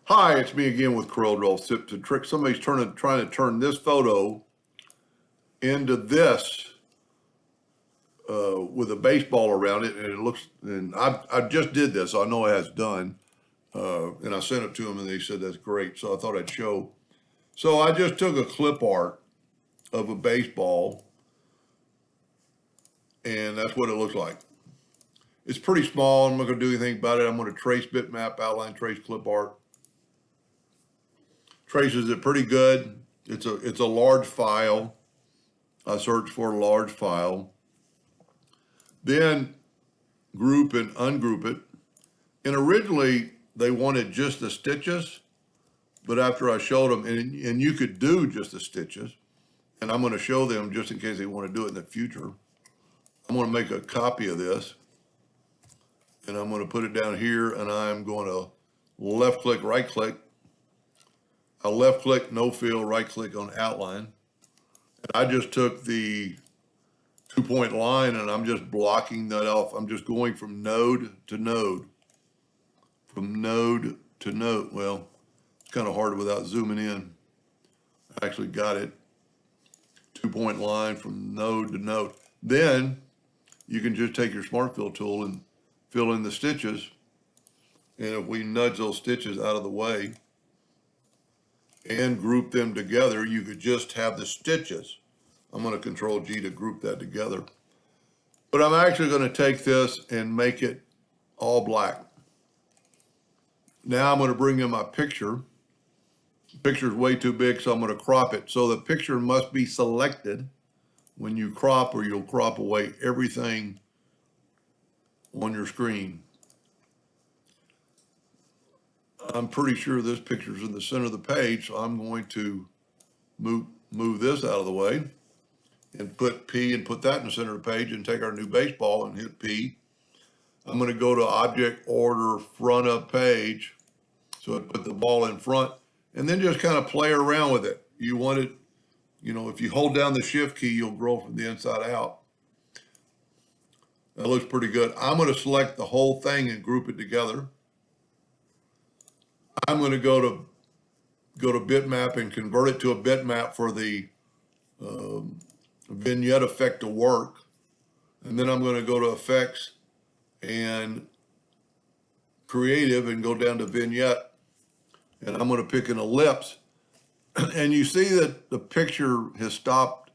Hi, it's me again with Corel Tip to Trick. Somebody's trying to turn this photo into this with a baseball around it, and it looks. And I just did this. So I know it has done, and I sent it to them, and they said that's great. So I thought I'd show. So I just took a clip art of a baseball, and that's what it looks like. It's pretty small. I'm not going to do anything about it. I'm going to trace bitmap, outline, trace clip art. Traces it pretty good. It's a large file. I search for a large file. Then group and ungroup it. And originally they wanted just the stitches, but after I showed them, and you could do just the stitches, and I'm going to show them just in case they want to do it in the future. I'm going to make a copy of this, and I'm going to put it down here, and I'm going to left click, right click. I'll left click, no fill, right click on outline. And I just took the 2-point line and I'm just blocking that off. I'm just going from node to node. From node to node. Well, it's kind of hard without zooming in. I actually got it. 2-point line from node to node. Then you can just take your Smart Fill tool and fill in the stitches. And if we nudge those stitches out of the way and group them together, you could just have the stitches. I'm going to Control G to group that together. But I'm actually going to take this and make it all black. Now I'm going to bring in my picture. The picture's way too big, so I'm going to crop it. So the picture must be selected when you crop, or you'll crop away everything on your screen. I'm pretty sure this picture's in the center of the page, so I'm going to move this out of the way and put P and put that in the center of the page and take our new baseball and hit P. I'm going to go to Object Order Front of Page. So I put the ball in front and then just kind of play around with it. You want it, if you hold down the Shift key, you'll grow from the inside out. That looks pretty good. I'm going to select the whole thing and group it together. I'm going to go to bitmap and convert it to a bitmap for the vignette effect to work. And then I'm going to go to Effects and Creative and go down to Vignette. And I'm going to pick an ellipse. And you see that the picture has stopped.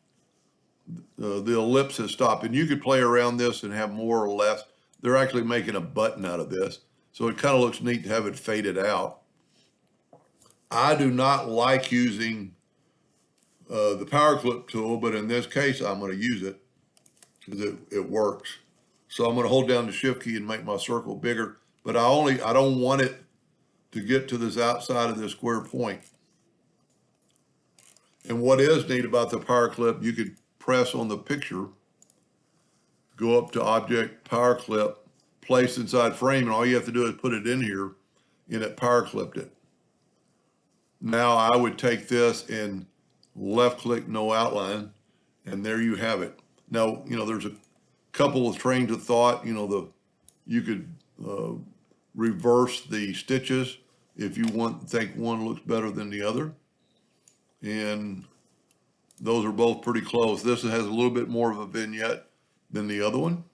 The ellipse has stopped. And you could play around this and have more or less. They're actually making a button out of this. So it kind of looks neat to have it faded out. I do not like using the power clip tool, but in this case, I'm going to use it because it works. So I'm going to hold down the Shift key and make my circle bigger, but I don't want it to get to this outside of this square point. And what is neat about the power clip, you could press on the picture, go up to Object, Power Clip, place inside frame, and all you have to do is put it in here, and it power clipped it. Now I would take this and left click, no outline, and there you have it. Now, there's a couple of trains of thought. You could reverse the stitches if you think one looks better than the other. And those are both pretty close. This has a little bit more of a vignette than the other one.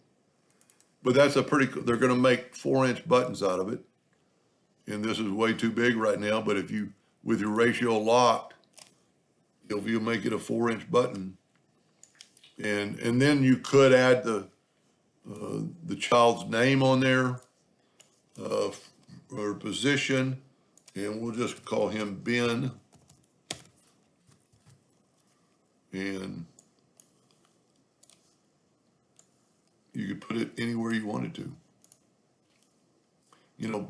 But that's they're going to make 4-inch buttons out of it. And this is way too big right now, but if you, with your ratio locked, if you make it a 4-inch button, and then you could add the child's name on there, or position, and we'll just call him Ben. And you could put it anywhere you wanted to.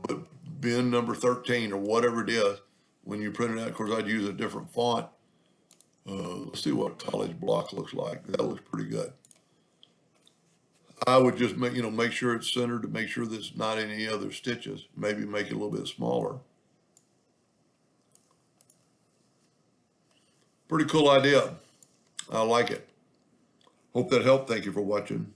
But Ben number 13 or whatever it is, when you print it out. Of course, I'd use a different font. Let's see what college block looks like. That looks pretty good. I would just make sure it's centered to make sure there's not any other stitches. Maybe make it a little bit smaller. Pretty cool idea. I like it. Hope that helped. Thank you for watching.